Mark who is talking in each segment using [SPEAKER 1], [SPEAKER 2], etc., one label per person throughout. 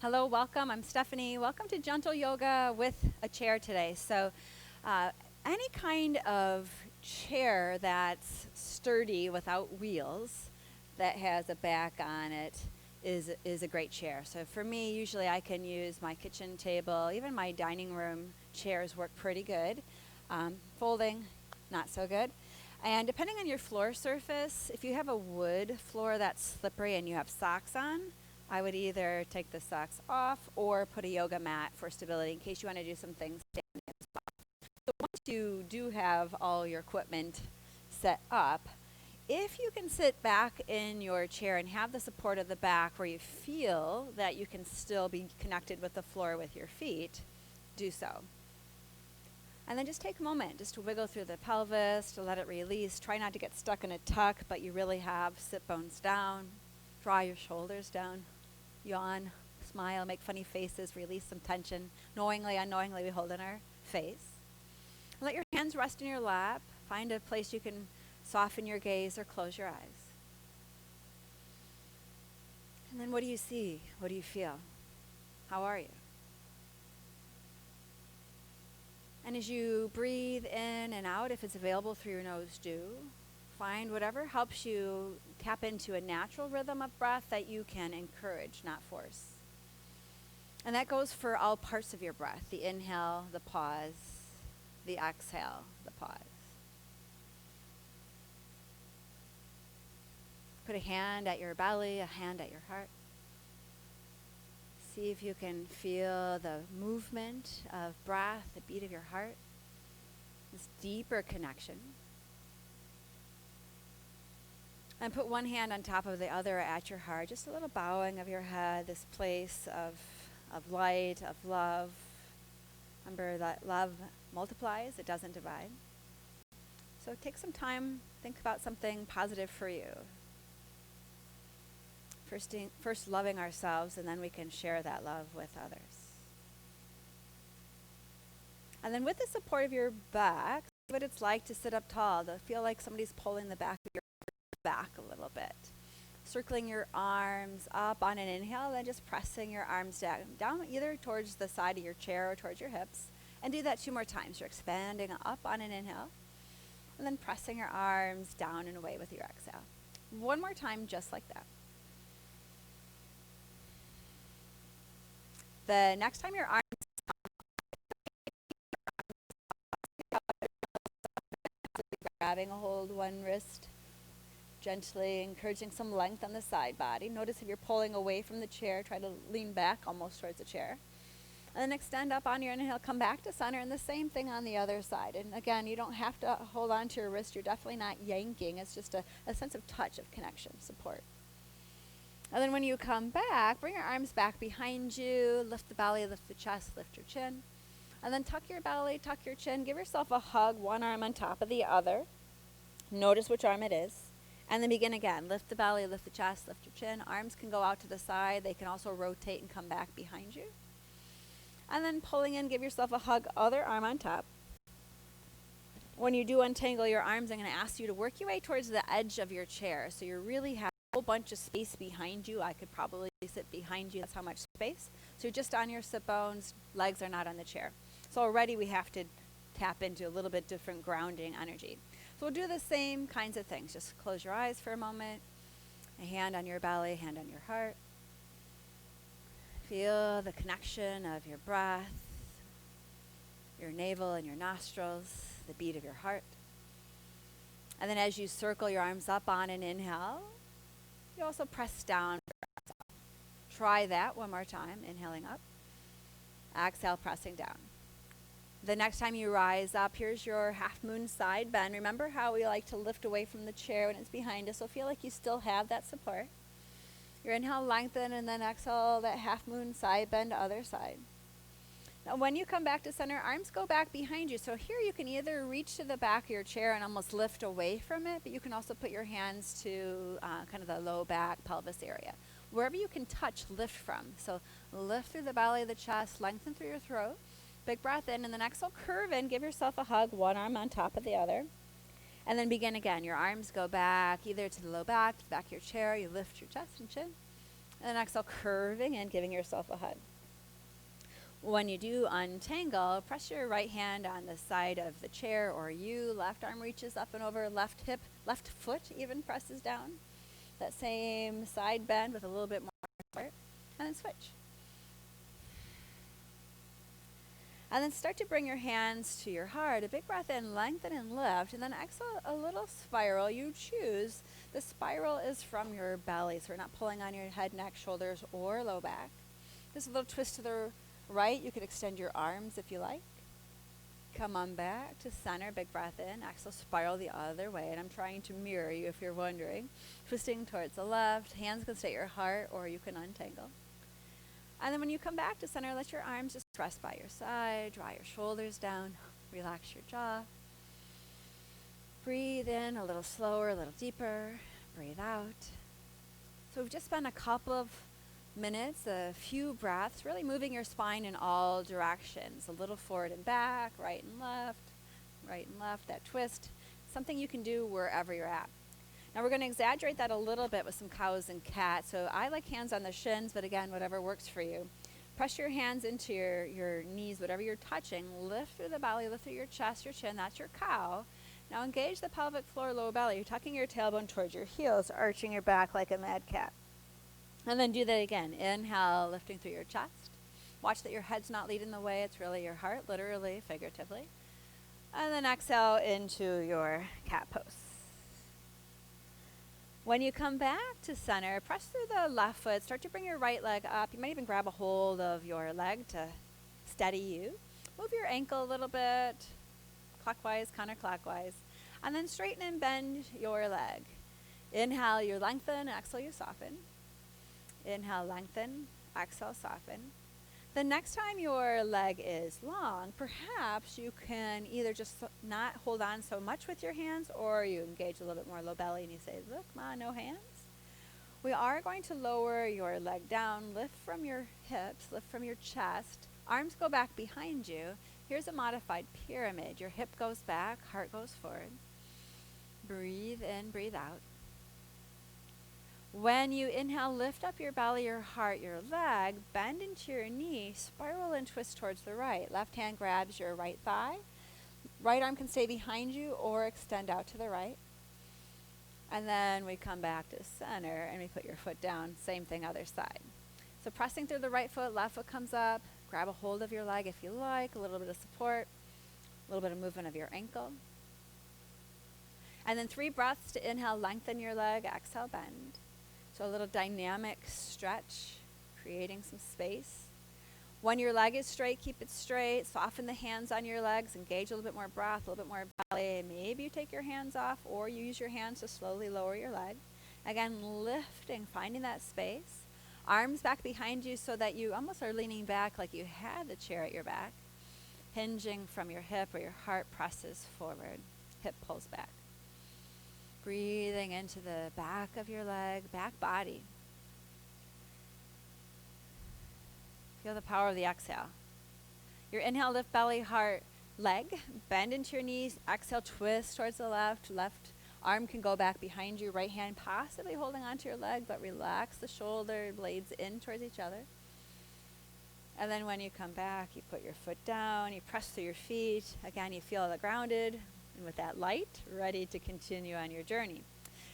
[SPEAKER 1] Hello, welcome. I'm Stephanie. Welcome to Gentle Yoga with a chair today. Uh, any kind of chair that's sturdy without wheels, that has a back on it, is a great chair. So for me, usually I can use my kitchen table. Even my dining room chairs work pretty good. Folding, not so good. And depending on your floor surface, if you have a wood floor that's slippery and you have socks on, I would either take the socks off or put a yoga mat for stability in case you want to do some things standing as well. So once you do have all your equipment set up, if you can sit back in your chair and have the support of the back where you feel that you can still be connected with the floor with your feet, do so. And then just take a moment just to wiggle through the pelvis, to let it release. Try not to get stuck in a tuck, but you really have. Sit bones down. Draw your shoulders down. Yawn. Smile. Make funny faces. Release some tension. Knowingly, unknowingly, we hold in our face. Let your hands rest in your lap. Find a place you can soften your gaze or close your eyes. And then what do you see? What do you feel? How are you? And as you breathe in and out, if it's available through your nose, do. Find whatever helps you tap into a natural rhythm of breath that you can encourage, not force. And that goes for all parts of your breath. The inhale, the pause, the exhale, the pause. Put a hand at your belly, a hand at your heart. See if you can feel the movement of breath, the beat of your heart, this deeper connection. And put one hand on top of the other at your heart, just a little bowing of your head, this place of light, of love. Remember that love multiplies, it doesn't divide. So take some time, think about something positive for you. First loving ourselves, and then we can share that love with others. And then with the support of your back, see what it's like to sit up tall, to feel like somebody's pulling the back of your back a little bit. Circling your arms up on an inhale, then just pressing your arms down either towards the side of your chair or towards your hips. And do that 2 more times. You're expanding up on an inhale, and then pressing your arms down and away with your exhale. 1 more time, just like that. The next time your arms grabbing a hold one wrist, gently encouraging some length on the side body. Notice if you're pulling away from the chair, try to lean back almost towards the chair. And then extend up on your inhale, come back to center, and the same thing on the other side. And again, you don't have to hold on to your wrist. You're definitely not yanking. It's just a sense of touch, of connection, support. And then when you come back, bring your arms back behind you, lift the belly, lift the chest, lift your chin. And then tuck your belly, tuck your chin, give yourself a hug, one arm on top of the other. Notice which arm it is. And then begin again. Lift the belly, lift the chest, lift your chin. Arms can go out to the side. They can also rotate and come back behind you. And then pulling in, give yourself a hug, other arm on top. When you do untangle your arms, I'm going to ask you to work your way towards the edge of your chair. So you really have a whole bunch of space behind you. I could probably sit behind you. That's how much space. So you're just on your sit bones. Legs are not on the chair. So already we have to tap into a little bit different grounding energy. So we'll do the same kinds of things. Just close your eyes for a moment. A hand on your belly, a hand on your heart. Feel the connection of your breath, your navel and your nostrils, the beat of your heart. And then as you circle your arms up on an inhale, you also press down. Try that 1 more time, inhaling up. Exhale, pressing down. The next time you rise up, here's your half moon side bend. Remember how we like to lift away from the chair when it's behind us, so feel like you still have that support. Your inhale, lengthen, and then exhale, that half moon side bend to other side. Now when you come back to center, arms go back behind you. So here you can either reach to the back of your chair and almost lift away from it, but you can also put your hands to kind of the low back, pelvis area. Wherever you can touch, lift from. So lift through the belly, the chest, lengthen through your throat. Big breath in, and then exhale, curve in, give yourself a hug, one arm on top of the other. And then begin again. Your arms go back, either to the low back, to the back of your chair. You lift your chest and chin. And then exhale, curving and giving yourself a hug. When you do untangle, press your right hand on the side of the chair or you. Left arm reaches up and over, left hip, left foot even presses down. That same side bend with a little bit more support. And then switch. And then start to bring your hands to your heart. A big breath in, lengthen and lift. And then exhale a little spiral. You choose. The spiral is from your belly, so we're not pulling on your head, neck, shoulders, or low back. Just a little twist to the right. You could extend your arms if you like. Come on back to center. Big breath in. Exhale, spiral the other way. And I'm trying to mirror you if you're wondering. Twisting towards the left. Hands can stay at your heart, or you can untangle. And then when you come back to center, let your arms just rest by your side. Draw your shoulders down. Relax your jaw. Breathe in a little slower, a little deeper. Breathe out. So we've just spent a couple of minutes, a few breaths, really moving your spine in all directions. A little forward and back, right and left, that twist. Something you can do wherever you're at. Now we're going to exaggerate that a little bit with some cows and cats. So I like hands on the shins, but again, whatever works for you. Press your hands into your knees, whatever you're touching. Lift through the belly, lift through your chest, your chin. That's your cow. Now engage the pelvic floor, low belly. You're tucking your tailbone towards your heels, arching your back like a mad cat. And then do that again. Inhale, lifting through your chest. Watch that your head's not leading the way. It's really your heart, literally, figuratively. And then exhale into your cat pose. When you come back to center, press through the left foot. Start to bring your right leg up. You might even grab a hold of your leg to steady you. Move your ankle a little bit, clockwise, counterclockwise. And then straighten and bend your leg. Inhale, you lengthen. Exhale, you soften. Inhale, lengthen. Exhale, soften. The next time your leg is long, perhaps you can either just not hold on so much with your hands, or you engage a little bit more low belly and you say, look, Ma, no hands. We are going to lower your leg down, lift from your hips, lift from your chest. Arms go back behind you. Here's a modified pyramid. Your hip goes back, heart goes forward. Breathe in, breathe out. When you inhale, lift up your belly, your heart, your leg, bend into your knee, spiral and twist towards the right. Left hand grabs your right thigh. Right arm can stay behind you or extend out to the right. And then we come back to center and we put your foot down. Same thing, other side. So pressing through the right foot, left foot comes up. Grab a hold of your leg if you like, a little bit of support, a little bit of movement of your ankle. And then 3 breaths to inhale, lengthen your leg, exhale, bend. So a little dynamic stretch, creating some space. When your leg is straight, keep it straight. Soften the hands on your legs. Engage a little bit more breath, a little bit more belly. Maybe you take your hands off or you use your hands to slowly lower your leg. Again, lifting, finding that space. Arms back behind you so that you almost are leaning back like you had the chair at your back. Hinging from your hip where your heart presses forward. Hip pulls back. Breathing into the back of your leg, back body. Feel the power of the exhale. Your inhale, lift belly, heart, leg. Bend into your knees. Exhale, twist towards the left. Left arm can go back behind you. Right hand possibly holding onto your leg, but relax the shoulder blades in towards each other. And then when you come back, you put your foot down. You press through your feet. Again, you feel the grounded. And with that light, ready to continue on your journey.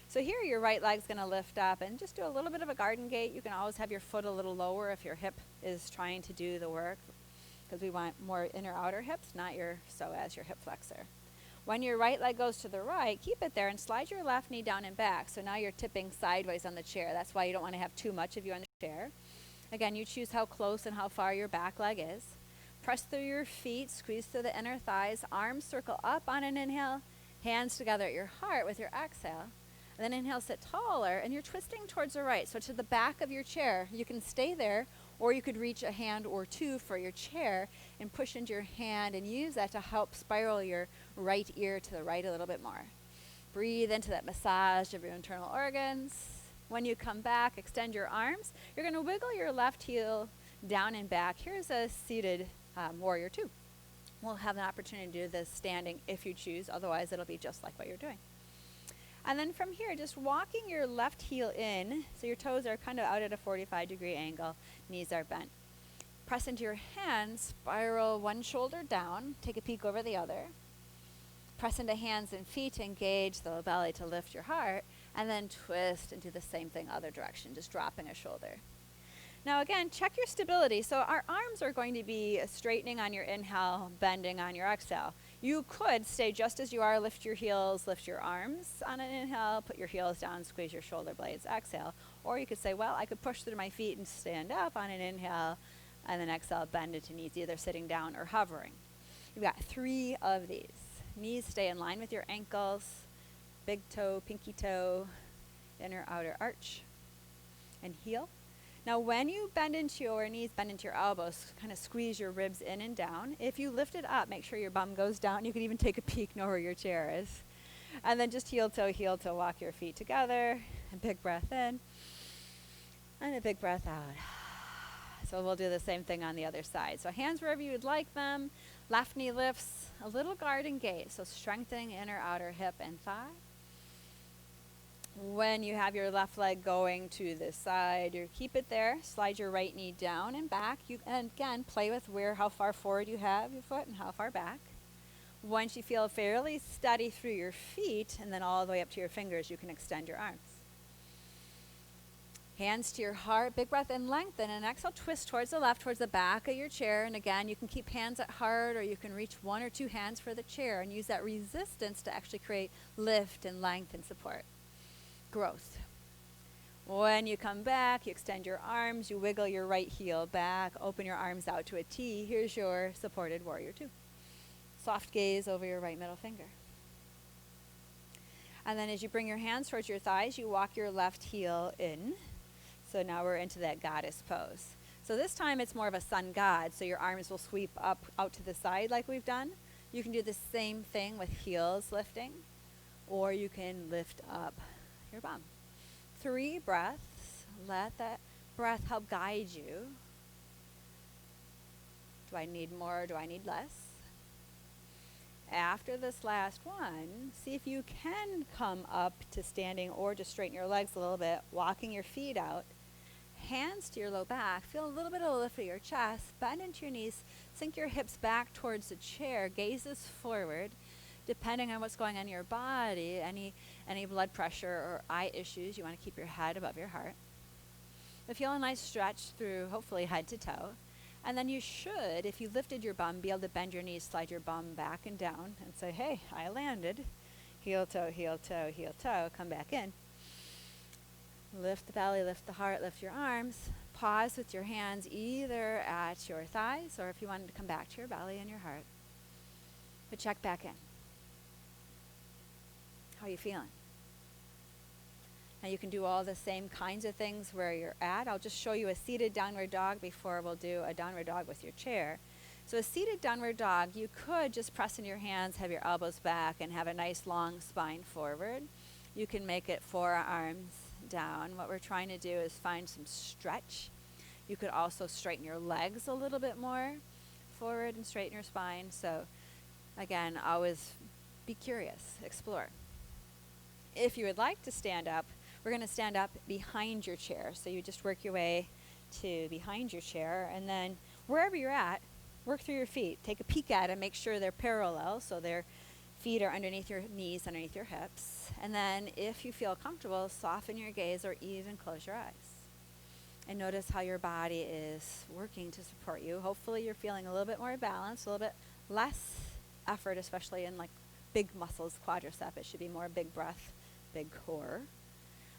[SPEAKER 1] So here your right leg's going to lift up and just do a little bit of a garden gate. You can always have your foot a little lower if your hip is trying to do the work, because we want more inner outer hips, not your psoas, your hip flexor. When your right leg goes to the right, keep it there and slide your left knee down and back. So now you're tipping sideways on the chair. That's why you don't want to have too much of you on the chair. Again, you choose how close and how far your back leg is. Press through your feet, squeeze through the inner thighs, arms circle up on an inhale, hands together at your heart with your exhale. And then inhale, sit taller, and you're twisting towards the right, so to the back of your chair. You can stay there, or you could reach a hand or two for your chair and push into your hand and use that to help spiral your right ear to the right a little bit more. Breathe into that massage of your internal organs. When you come back, extend your arms. You're going to wiggle your left heel down and back. Here's a seated warrior 2. We'll have an opportunity to do this standing if you choose. Otherwise, it'll be just like what you're doing. And then from here, just walking your left heel in, so your toes are kind of out at a 45-degree angle, knees are bent. Press into your hands, spiral one shoulder down, take a peek over the other. Press into hands and feet to engage the belly to lift your heart, and then twist and do the same thing other direction, just dropping a shoulder. Now again, check your stability. So our arms are going to be straightening on your inhale, bending on your exhale. You could stay just as you are, lift your heels, lift your arms on an inhale, put your heels down, squeeze your shoulder blades, exhale. Or you could say, well, I could push through my feet and stand up on an inhale, and then exhale, bend into knees, either sitting down or hovering. You've got 3 of these. Knees stay in line with your ankles, big toe, pinky toe, inner outer arch, and heel. Now when you bend into your knees, bend into your elbows, kind of squeeze your ribs in and down. If you lift it up, make sure your bum goes down. You can even take a peek, know where your chair is. And then just heel toe, walk your feet together. A big breath in, and a big breath out. So we'll do the same thing on the other side. So hands wherever you would like them. Left knee lifts, a little garden gate. So strengthening inner outer hip and thigh. When you have your left leg going to the side, you keep it there. Slide your right knee down and back. And again, play with how far forward you have your foot and how far back. Once you feel fairly steady through your feet and then all the way up to your fingers, you can extend your arms. Hands to your heart, big breath in, lengthen, and exhale, twist towards the left, towards the back of your chair. And again, you can keep hands at heart, or you can reach 1 or 2 hands for the chair and use that resistance to actually create lift and length and support. Growth. When you come back, you extend your arms, you wiggle your right heel back, open your arms out to a T. Here's your supported warrior 2. Soft gaze over your right middle finger. And then as you bring your hands towards your thighs, you walk your left heel in. So now we're into that goddess pose. So this time it's more of a sun god, so your arms will sweep up out to the side like we've done. You can do the same thing with heels lifting, or you can lift up your bum. 3 breaths. Let that breath help guide you. Do I need more? Do I need less? After this last one, see if you can come up to standing or just straighten your legs a little bit, walking your feet out. Hands to your low back. Feel a little bit of a lift of your chest. Bend into your knees. Sink your hips back towards the chair. Gazes forward. Depending on what's going on in your body, any blood pressure or eye issues, you want to keep your head above your heart. But feel a nice stretch through, hopefully head to toe. And then you should, if you lifted your bum, be able to bend your knees, slide your bum back and down, and say, hey, I landed. Heel, toe, heel, toe, heel, toe. Come back in. Lift the belly, lift the heart, lift your arms. Pause with your hands either at your thighs, or if you wanted to come back to your belly and your heart. But check back in. How are you feeling? Now you can do all the same kinds of things where you're at. I'll just show you a seated downward dog before we'll do a downward dog with your chair. So a seated downward dog, you could just press in your hands, have your elbows back, and have a nice long spine forward. You can make it forearms down. What we're trying to do is find some stretch. You could also straighten your legs a little bit more forward and straighten your spine. So again, always be curious, explore. If you would like to stand up, we're going to stand up behind your chair. So you just work your way to behind your chair, and then wherever you're at, work through your feet. Take a peek at them, make sure they're parallel, so their feet are underneath your knees, underneath your hips. And then if you feel comfortable, soften your gaze or even close your eyes. And notice how your body is working to support you. Hopefully you're feeling a little bit more balanced, a little bit less effort, especially in like big muscles, quadricep. It should be more big breath, big core.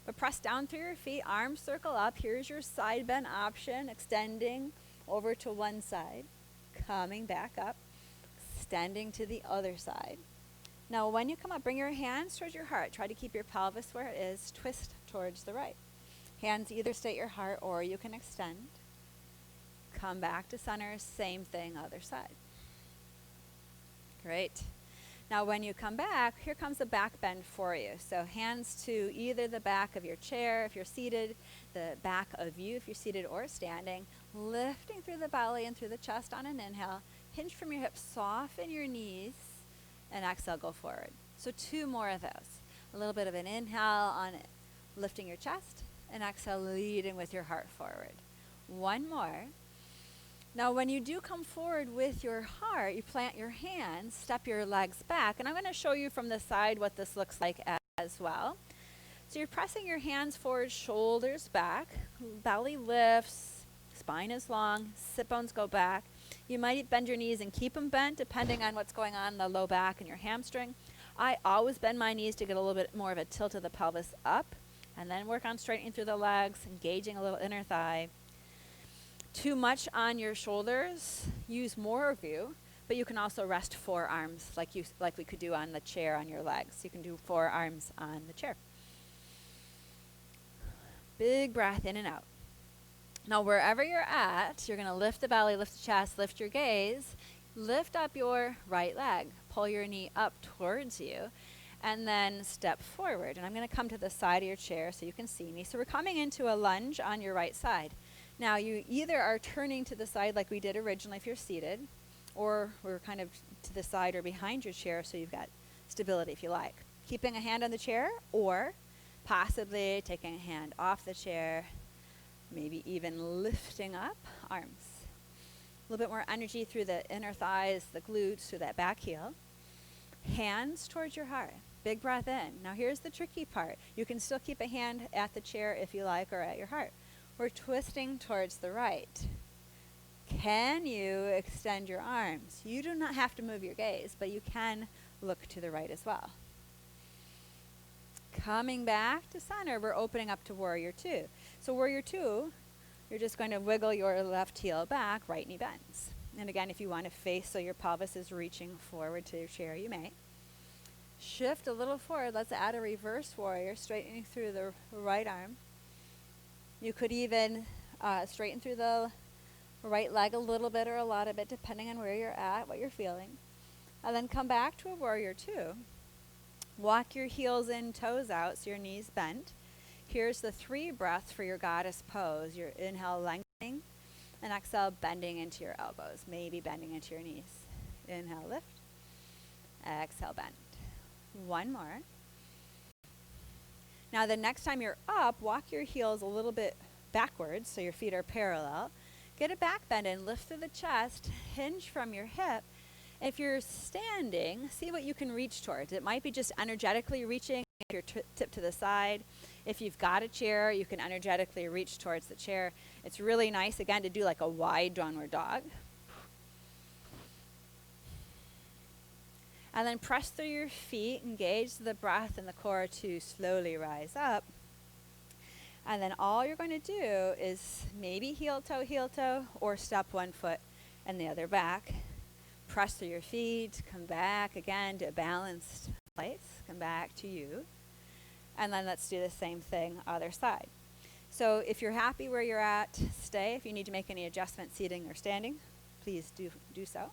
[SPEAKER 1] But press down through your feet, arms circle up. Here's your side bend option, extending over to one side, coming back up, extending to the other side. Now when you come up, bring your hands towards your heart. Try to keep your pelvis where it is. Twist towards the right. Hands either stay at your heart or you can extend. Come back to center, same thing, other side. Great. Now when you come back, here comes a back bend for you. So hands to either the back of your chair if you're seated, the back of you if you're seated or standing, lifting through the belly and through the chest on an inhale. Hinge from your hips, soften your knees, and exhale, go forward. So 2 more of those. A little bit of an inhale on lifting your chest, and exhale, leading with your heart forward. One more. Now, when you do come forward with your heart, you plant your hands, step your legs back, and I'm going to show you from the side what this looks like as well. So you're pressing your hands forward, shoulders back, belly lifts, spine is long, sit bones go back. You might bend your knees and keep them bent depending on what's going on in the low back and your hamstring. I always bend my knees to get a little bit more of a tilt of the pelvis up, and then work on straightening through the legs, engaging a little inner thigh. Too much on your shoulders, use more of you, but you can also rest forearms like we could do on the chair on your legs. You can do forearms on the chair. Big breath in and out. Now, wherever you're at, you're going to lift the belly, lift the chest, lift your gaze, lift up your right leg, pull your knee up towards you, and then step forward. And I'm going to come to the side of your chair so you can see me. So we're coming into a lunge on your right side. Now, you either are turning to the side like we did originally if you're seated, or we're kind of to the side or behind your chair so you've got stability if you like. Keeping a hand on the chair, or possibly taking a hand off the chair, maybe even lifting up arms. A little bit more energy through the inner thighs, the glutes, through that back heel. Hands towards your heart. Big breath in. Now here's the tricky part. You can still keep a hand at the chair if you like, or at your heart. We're twisting towards the right. Can you extend your arms? You do not have to move your gaze, but you can look to the right as well. Coming back to center, we're opening up to Warrior Two. So Warrior Two, you're just going to wiggle your left heel back, right knee bends. And again, if you want to face so your pelvis is reaching forward to your chair, you may. Shift a little forward. Let's add a reverse warrior, straightening through the right arm. You could even straighten through the right leg a little bit or a lot of it, depending on where you're at, what you're feeling. And then come back to a Warrior Two. Walk your heels in, toes out, so your knees bent. Here's the 3 breaths for your goddess pose. Your inhale, lengthening, and exhale, bending into your elbows, maybe bending into your knees. Inhale, lift. Exhale, bend. One more. Now, the next time you're up, walk your heels a little bit backwards so your feet are parallel. Get a back bend and lift through the chest, hinge from your hip. If you're standing, see what you can reach towards. It might be just energetically reaching if you're tip to the side. If you've got a chair, you can energetically reach towards the chair. It's really nice, again, to do like a wide downward dog. And then press through your feet, engage the breath and the core to slowly rise up. And then all you're going to do is maybe heel toe, or step one foot and the other back. Press through your feet, come back again to a balanced place, come back to you. And then let's do the same thing other side. So if you're happy where you're at, stay. If you need to make any adjustment seating or standing, please do so.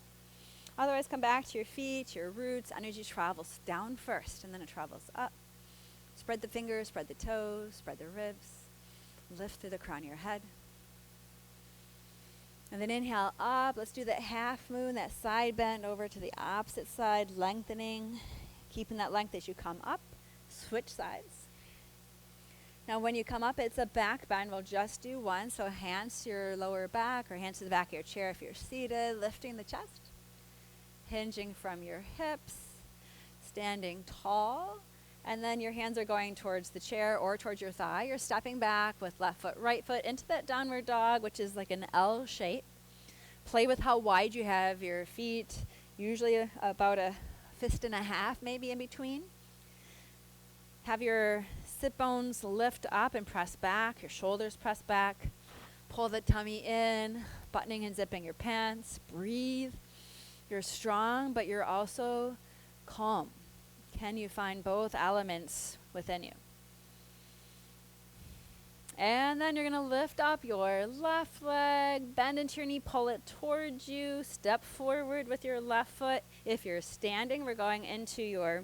[SPEAKER 1] Otherwise, come back to your feet, your roots. Energy travels down first, and then it travels up. Spread the fingers, spread the toes, spread the ribs. Lift through the crown of your head. And then inhale up. Let's do that half moon, that side bend over to the opposite side, lengthening, keeping that length as you come up. Switch sides. Now, when you come up, it's a back bend. We'll just do one. So hands to your lower back or hands to the back of your chair if you're seated, lifting the chest. Hinging from your hips, standing tall, and then your hands are going towards the chair or towards your thigh. You're stepping back with left foot, right foot into that downward dog, which is like an L shape. Play with how wide you have your feet, usually about a fist and a half maybe in between. Have your sit bones lift up and press back, your shoulders press back. Pull the tummy in, buttoning and zipping your pants. Breathe. You're strong, but you're also calm. Can you find both elements within you? And then you're going to lift up your left leg, bend into your knee, pull it towards you, step forward with your left foot. If you're standing, we're going into your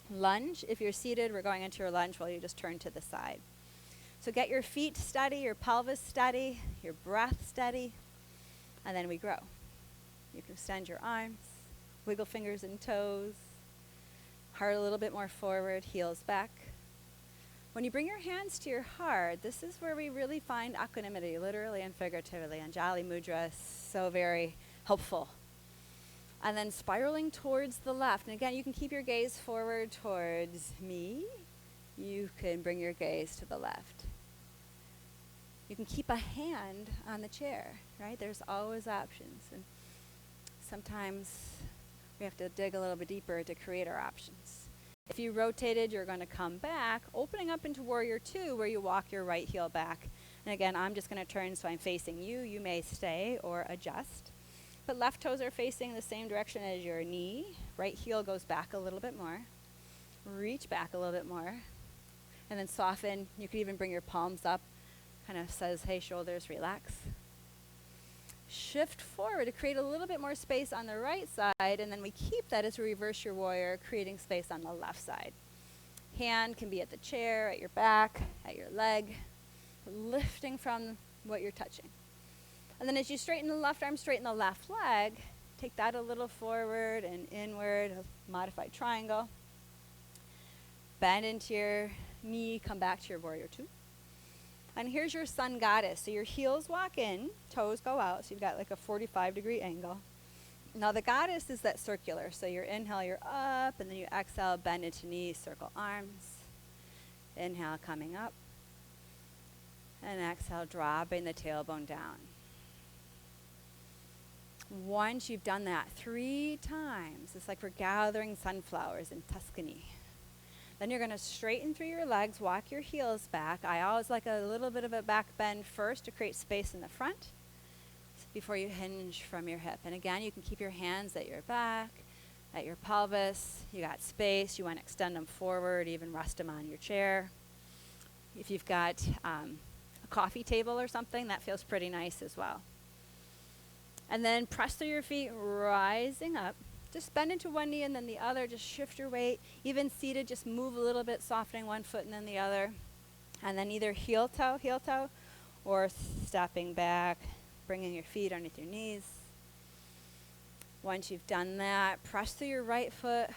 [SPEAKER 1] lunge. If you're seated, we're going into your lunge while you just turn to the side. So get your feet steady, your pelvis steady, your breath steady, and then we grow. You can extend your arms, wiggle fingers and toes, Heart a little bit more forward, heels back. When you bring your hands to your heart, this is where we really find equanimity, literally and figuratively. Anjali Mudra is so very helpful. And then spiraling towards the left. And again, you can keep your gaze forward towards me. You can bring your gaze to the left. You can keep a hand on the chair, right? There's always options. And sometimes we have to dig a little bit deeper to create our options. If you rotated, you're going to come back, opening up into Warrior Two, where you walk your right heel back. And again, I'm just going to turn so I'm facing you. You may stay or adjust. But left toes are facing the same direction as your knee. Right heel goes back a little bit more. Reach back a little bit more. And then soften. You could even bring your palms up. Kind of says, hey, shoulders, relax. Shift forward to create a little bit more space on the right side, and then we keep that as we reverse your warrior, creating space on the left side. Hand can be at the chair, at your back, at your leg, lifting from what you're touching. And then as you straighten the left arm, straighten the left leg, take that a little forward and inward, a modified triangle. Bend into your knee, come back to your Warrior Two. And here's your Sun Goddess. So your heels walk in, toes go out, so you've got like a 45-degree angle. Now the Goddess is that circular. So your inhale, you're up, and then you exhale, bend into knees, circle arms. Inhale, coming up. And exhale, dropping the tailbone down. Once you've done that 3 times, it's like we're gathering sunflowers in Tuscany. Then you're going to straighten through your legs, walk your heels back. I always like a little bit of a back bend first to create space in the front before you hinge from your hip. And again, you can keep your hands at your back, at your pelvis. You got space. You want to extend them forward, even rest them on your chair. If you've got a coffee table or something, that feels pretty nice as well. And then press through your feet, rising up. Just bend into one knee and then the other. Just shift your weight. Even seated, just move a little bit, softening one foot and then the other. And then either heel toe, or stepping back, bringing your feet underneath your knees. Once you've done that, press through your right foot.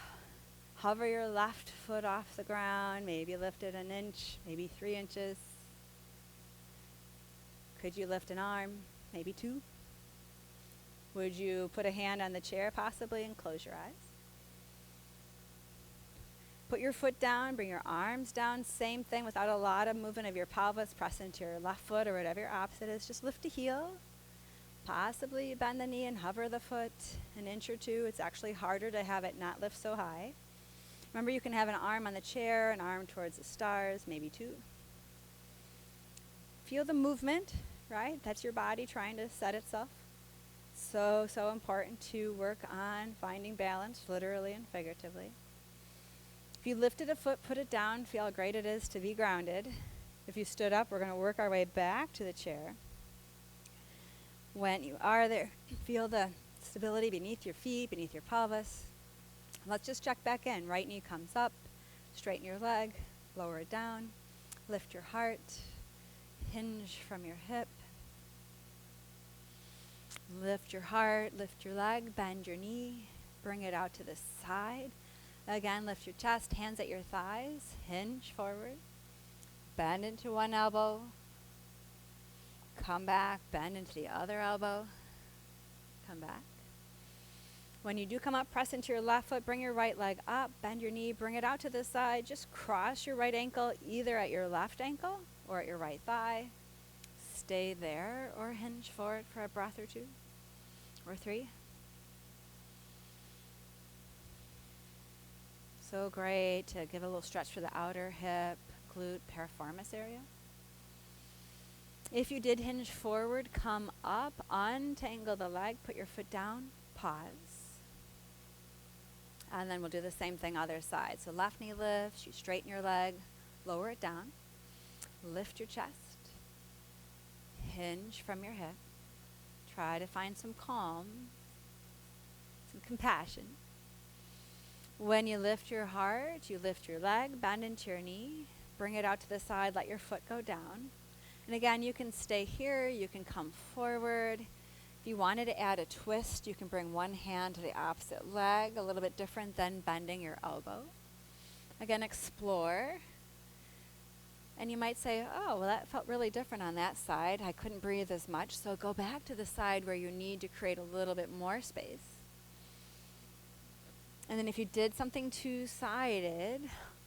[SPEAKER 1] Hover your left foot off the ground. Maybe lift it an inch, maybe 3 inches. Could you lift an arm? Maybe 2. Would you put a hand on the chair possibly and close your eyes? Put your foot down, bring your arms down, same thing without a lot of movement of your pelvis. Press into your left foot or whatever your opposite is. Just lift a heel. Possibly bend the knee and hover the foot an inch or 2. It's actually harder to have it not lift so high. Remember, you can have an arm on the chair, an arm towards the stars, maybe 2. Feel the movement, right? That's your body trying to set itself. So important to work on finding balance, literally and figuratively. If you lifted a foot, put it down. Feel how great it is to be grounded. If you stood up, we're going to work our way back to the chair. When you are there, feel the stability beneath your feet, beneath your pelvis. Let's just check back in. Right knee comes up. Straighten your leg. Lower it down. Lift your heart. Hinge from your hip. Lift your heart, lift your leg, bend your knee, bring it out to the side. Again, lift your chest, hands at your thighs, hinge forward, bend into one elbow, come back, bend into the other elbow, come back. When you do come up, press into your left foot, bring your right leg up, bend your knee, bring it out to the side, just cross your right ankle either at your left ankle or at your right thigh. Stay there or hinge forward for a breath or 2 or 3. So great to give a little stretch for the outer hip, glute, piriformis area. If you did hinge forward, come up, untangle the leg, put your foot down, pause. And then we'll do the same thing other side. So left knee lifts, you straighten your leg, lower it down, lift your chest. Hinge from your hip. Try to find some calm, some compassion. When you lift your heart, you lift your leg, bend into your knee, bring it out to the side, let your foot go down. And again, you can stay here, you can come forward. If you wanted to add a twist, you can bring one hand to the opposite leg, a little bit different than bending your elbow. Again, explore. And you might say, oh, well, that felt really different on that side. I couldn't breathe as much. So go back to the side where you need to create a little bit more space. And then if you did something two-sided,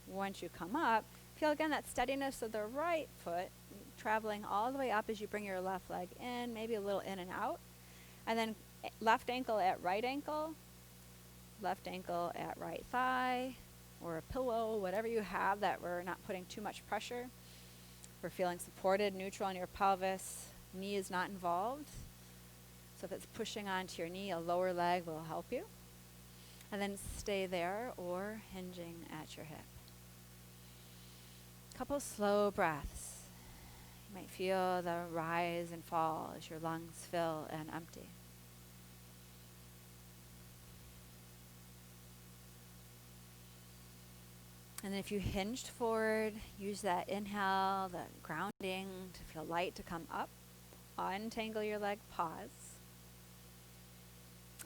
[SPEAKER 1] once you come up, feel again that steadiness of the right foot traveling all the way up as you bring your left leg in, maybe a little in and out. And then left ankle at right ankle, left ankle at right thigh, or a pillow, whatever you have that we're not putting too much pressure. We're feeling supported, neutral in your pelvis. Knee is not involved. So if it's pushing onto your knee, a lower leg will help you. And then stay there or hinging at your hip. Couple slow breaths. You might feel the rise and fall as your lungs fill and empty. And then if you hinged forward, use that inhale, the grounding to feel light to come up. Untangle your leg, pause.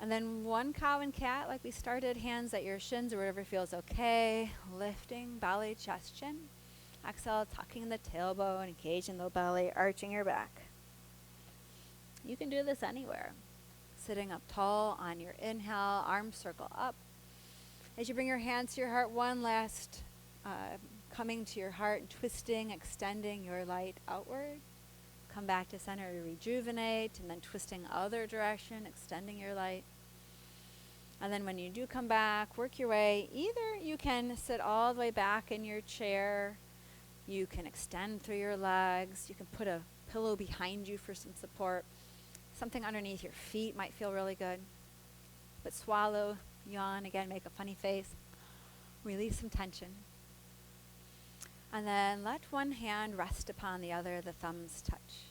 [SPEAKER 1] And then one cow and cat, like we started, hands at your shins or wherever feels okay. Lifting, belly, chest, chin. Exhale, tucking the tailbone, engaging the belly, arching your back. You can do this anywhere. Sitting up tall on your inhale, arms circle up. As you bring your hands to your heart, one last coming to your heart and twisting, extending your light outward. Come back to center, rejuvenate, and then twisting other direction, extending your light. And then when you do come back, work your way. Either you can sit all the way back in your chair, you can extend through your legs, you can put a pillow behind you for some support. Something underneath your feet might feel really good. But swallow, yawn, again, make a funny face. Release some tension. And then let one hand rest upon the other, the thumbs touch.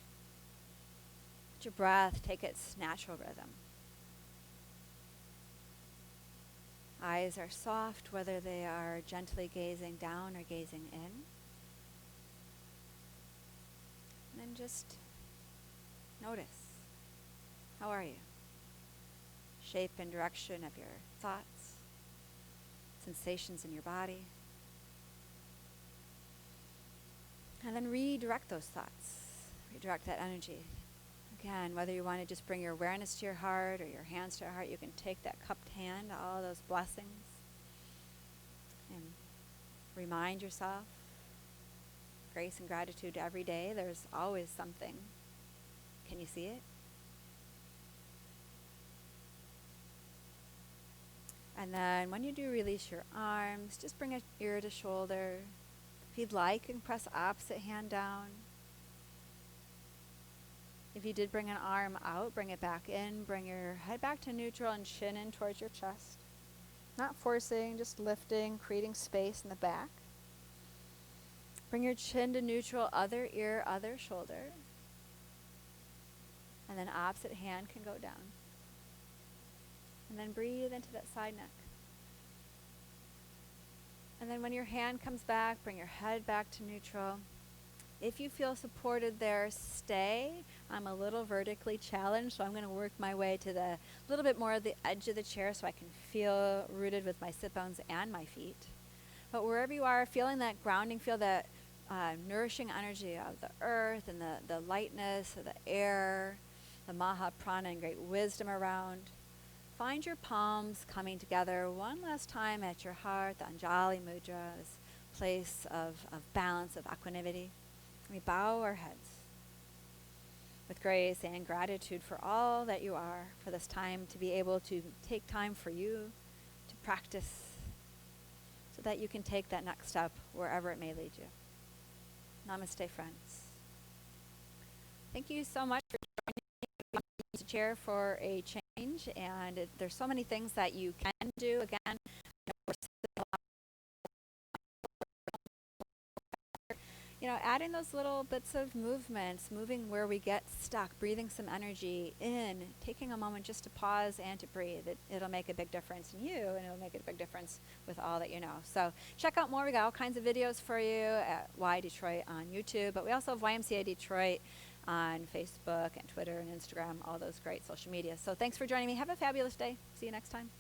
[SPEAKER 1] Let your breath take its natural rhythm. Eyes are soft, whether they are gently gazing down or gazing in. And then just notice. How are you? Shape and direction of your thoughts, sensations in your body. And then redirect those thoughts, redirect that energy. Again, whether you want to just bring your awareness to your heart or your hands to your heart, you can take that cupped hand, all those blessings, and remind yourself, grace and gratitude every day. There's always something. Can you see it? And then when you do release your arms, just bring it ear to shoulder. If you'd like, you can press opposite hand down. If you did bring an arm out, bring it back in. Bring your head back to neutral and chin in towards your chest. Not forcing, just lifting, creating space in the back. Bring your chin to neutral, other ear, other shoulder. And then opposite hand can go down. And then breathe into that side neck. And then when your hand comes back, bring your head back to neutral. If you feel supported there, stay. I'm a little vertically challenged, so I'm going to work my way to the little bit more of the edge of the chair so I can feel rooted with my sit bones and my feet. But wherever you are, feeling that grounding, feel that nourishing energy of the earth and the lightness of the air, the Maha Prana and great wisdom around. Find your palms coming together one last time at your heart, the Anjali Mudra, this place of balance, of equanimity. We bow our heads with grace and gratitude for all that you are, for this time to be able to take time for you to practice so that you can take that next step wherever it may lead you. Namaste, friends. Thank you so much for joining me in the chair for a change, and there's so many things that you can do. Again, adding those little bits of movements, moving where we get stuck, breathing some energy in, taking a moment just to pause and to breathe. It'll make a big difference in you, and it'll make a big difference with all that you know. So check out more. We got all kinds of videos for you at Y Detroit on YouTube, but we also have YMCA Detroit on Facebook and Twitter and Instagram, all those great social media. So thanks for joining me. Have a fabulous day. See you next time.